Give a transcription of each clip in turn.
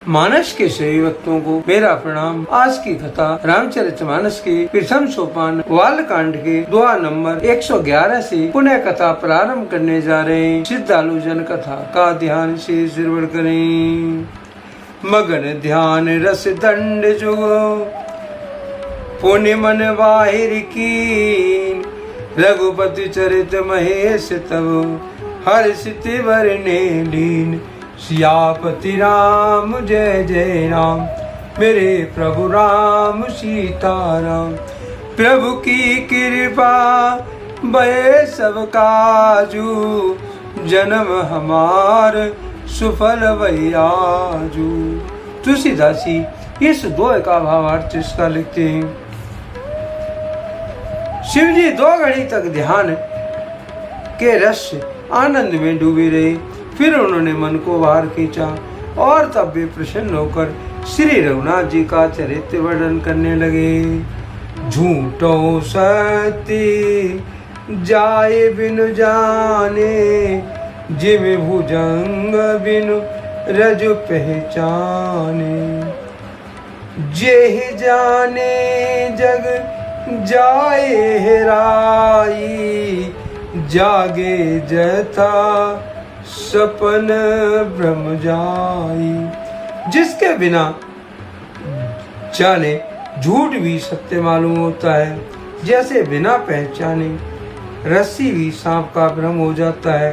मानस के सभी भक्तों को मेरा प्रणाम। आज की कथा रामचरितमानस के प्रथम सोपान बालकांड के दुआ नंबर 111 से पुनः कथा प्रारंभ करने जा रहे हैं। श्रद्धालु जन कथा का ध्यान से श्रवण करें। मगन ध्यान रस दंड जुगो पुण्य मन बाहिर की, रघुपति चरित महेश तब हर्षित वरने लीन। सियापति राम जय जय राम, मेरे प्रभु राम सीताराम। प्रभु की कृपा भय सब काजू, जन्म हमार सुफल वैयाजू। तुलसीदासी इस दोहे का भावार्थ इसका लिखते हैं। शिव जी 2 घड़ी तक ध्यान के रस आनंद में डूबे रहे। फिर उन्होंने मन को बाहर खींचा और तब वे प्रसन्न होकर श्री रघुनाथ जी का चरित्र वर्णन करने लगे। झूठो सती जाए बिनु जाने, जिम भुजंग बिनु रज पहचाने। जेहि जाने जग जाए हेराई, जागे जथा सपन भ्रम जाई। जिसके बिना जाने झूठ भी सत्य मालूम होता है, जैसे बिना पहचाने रस्सी भी सांप का भ्रम हो जाता है,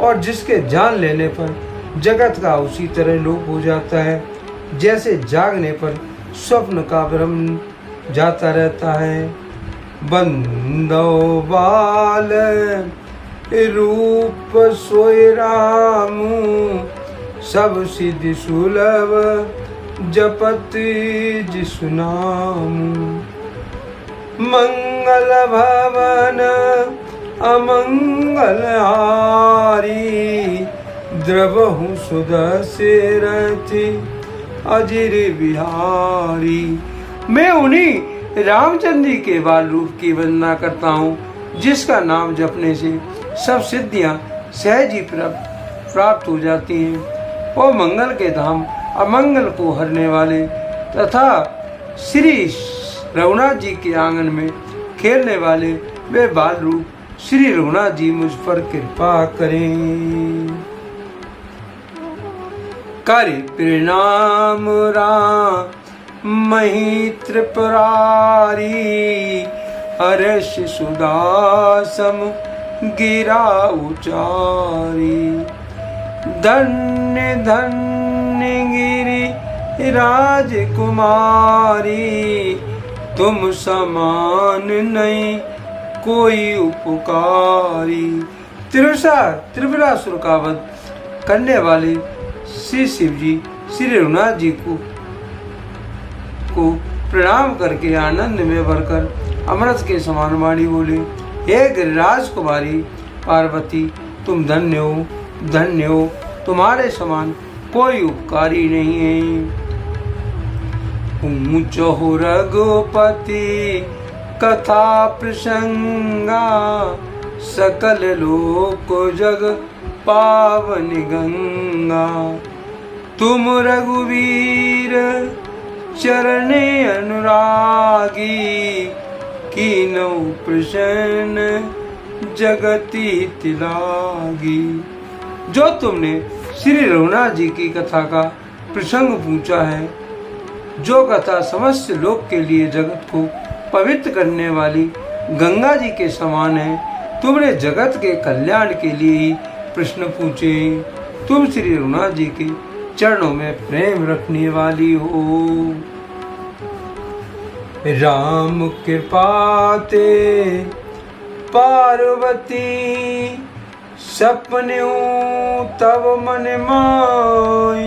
और जिसके जान लेने पर जगत का उसी तरह लोप हो जाता है, जैसे जागने पर स्वप्न का भ्रम जाता रहता है। बंदो बाल रूप सोय रामू, सब सिद्धि सुलभ जपत जिसु नामु। मंगल भवन अमंगल हारी, द्रवहु सुदर्शन रथि अजिर बिहारी। मैं उन्हीं रामचंद्र जी के बाल रूप की वंदना करता हूँ, जिसका नाम जपने से सब सिद्धियां सहज ही प्राप्त हो जाती हैं। वो मंगल के धाम अमंगल को हरने वाले तथा श्री रघुनाथ जी के आंगन में खेलने वाले वे बाल रूप श्री रघुनाथ जी मुझ पर कृपा करें। कर प्रणाम राम मही त्रिपुरारी, हर्ष सुदासम गिरा उचारी। धन्य धन्य गिरि राजकुमारी, तुम समान नहीं कोई उपकारी। त्रिपुरासुर का वध करने वाले श्री शिव जी श्री रघुनाथ जी को प्रणाम करके आनंद में भरकर अमृत के समान वाणी बोले। हे गिरिराज कुमारी पार्वती, तुम धन्य हो, तुम्हारे समान कोई उपकारी नहीं है। ऊंचो रघुपति कथा प्रसंगा, सकल लोक जग पावन गंगा। तुम रघुवीर चरणे अनुरागी, कीनौ प्रसन्न जगति तिलागी। जो तुमने श्री रघुनाथ जी की कथा का प्रसंग पूछा है, जो कथा समस्त लोक के लिए जगत को पवित्र करने वाली गंगा जी के समान है, तुमने जगत के कल्याण के लिए ही प्रश्न पूछे। तुम श्री रघुनाथ जी के चरणों में प्रेम रखने वाली हो। राम कृपाते पार्वती, सपन्यू तब मन माई।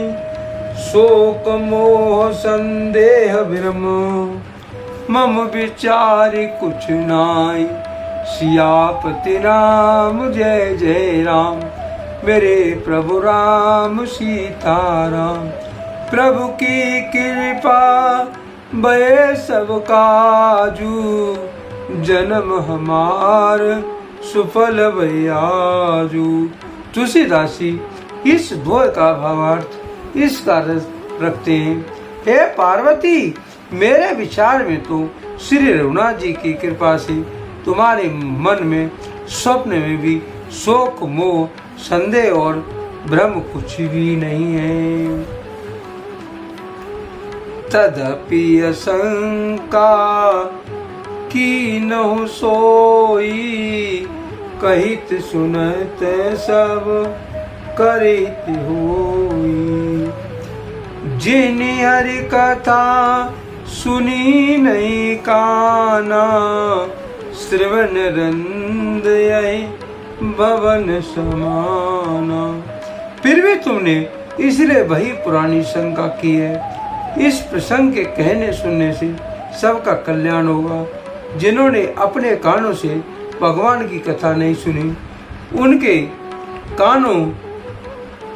शोक मोह संदेह भ्रम, मम विचार कुछ नाई। सियापति राम जय जय राम, मेरे प्रभु राम सीताराम। प्रभु की कृपा भय सब काजू, जन्म हमार सुफल भयाजू। तुलसीदासी इस दोहे का भावार्थ इस रखते हैं। हे पार्वती, मेरे विचार में तो श्री रघुनाथ जी की कृपा से तुम्हारे मन में स्वप्न में भी शोक, मोह, संदेह और भ्रम कुछ भी नहीं है। तदपि शंका कीनहु सोई, कहित सुनत सब करित होई। जिन हरि कथा सुनी नहीं काना, श्रवण रंद यही भवन समाना। फिर भी तुमने इसलिए वही पुरानी शंका की है। इस प्रसंग के कहने सुनने से सबका कल्याण होगा। जिन्होंने अपने कानों से भगवान की कथा नहीं सुनी, उनके कानों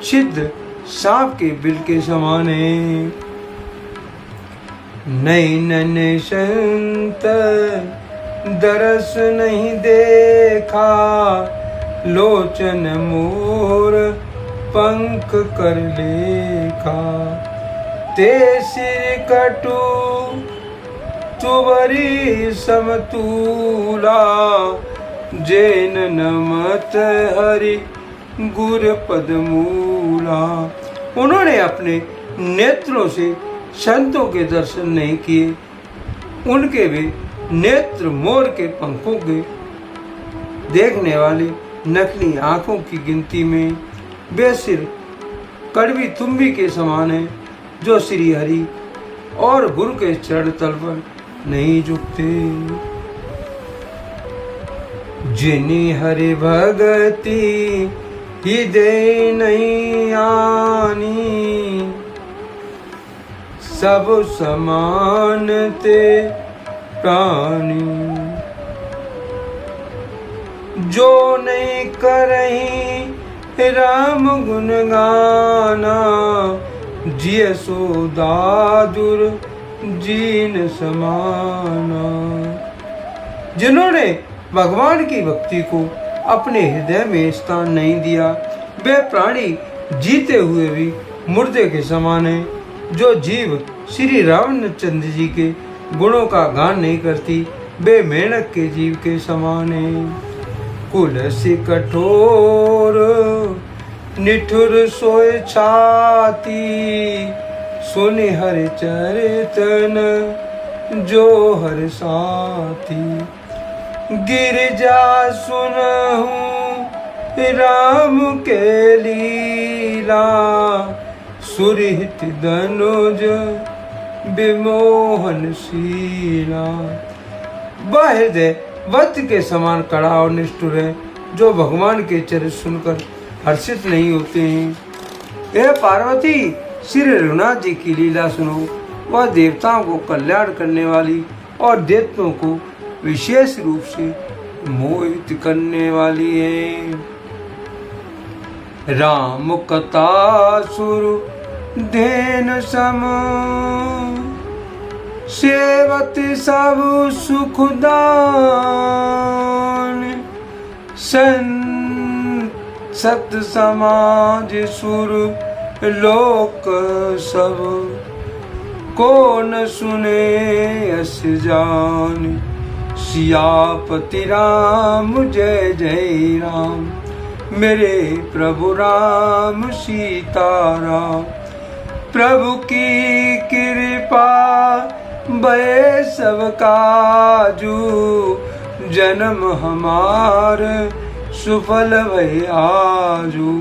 छिद्र सांप के बिल के समान है। नैनन संत दरस नहीं देखा, लोचन मोर पंख कर लेखा। ते सिर कटु तुवरी समतूला, जैन नमत हरि गुर पद मूला। उन्होंने अपने नेत्रों से संतों के दर्शन नहीं किए, उनके भी नेत्र मोर के पंखों के देखने वाले नकली आंखों की गिनती में वे सिर कड़वी तुम्बी के समान है, जो श्री हरि और गुरु के चरण तल पर नहीं झुकते। जिनी हरि भगति हृदय नहीं आनी, सब समान ते प्राणी। जो नहीं करही राम गुण गाना, जिय सो दादुर जीन समाना। जिन्होंने भगवान की भक्ति को अपने हृदय में स्थान नहीं दिया, वे प्राणी जीते हुए भी मुर्दे के समान है। जो जीव श्री रामचंद्र जी के गुणों का गान नहीं करती, वे मेंढक के जीव के समान है। कुल से कठोर निठुर सोए छाती, सुनि हरि चरितन जो हर साथी। गिरजा सुनहु राम के लीला, सुरहित धनुज विमोहन शीला। वह हृदय वत के समान कड़ा और निष्ठुर है, जो भगवान के चरित्र सुनकर हर्षित नहीं होते हैं। हे पार्वती, श्री रघुनाथ जी की लीला सुनो। वह देवताओं को कल्याण करने वाली और दैत्यों को विशेष रूप से मोहित करने वाली है। राम कथा सुरु धेन सम, सेवत सब सुखदान। सत समाज सुर लोक सब, को न सुने अस जान। सियापति राम जय जय राम, मेरे प्रभु राम सीताराम। प्रभु की कृपा भय सब काजू, जन्म हमार सुफल भय आजू।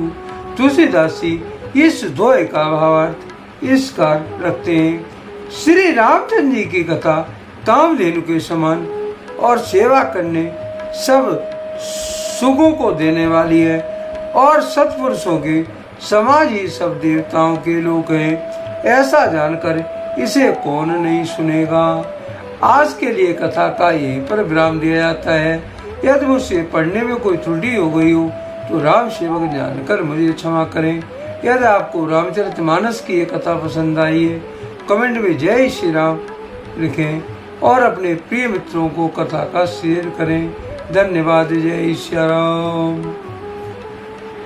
तुलसीदासी इस दोहे का भावार्थ इस कार रखते हैं। श्री रामचंद्र जी की कथा कामधेनु के समान और सेवा करने सब सुखों को देने वाली है, और सत्पुरुषों के समाज ही सब देवताओं के लोक हैं। ऐसा जानकर इसे कौन नहीं सुनेगा। आज के लिए कथा का यहीं पर विराम दिया जाता है। यदि मुझसे पढ़ने में कोई त्रुटि हो गई हो तो राम सेवक जानकर मुझे क्षमा करें। यदि आपको रामचरितमानस की ये कथा पसंद आई है, कमेंट में जय श्री राम लिखें और अपने प्रिय मित्रों को कथा का शेयर करें। धन्यवाद। जय श्री राम।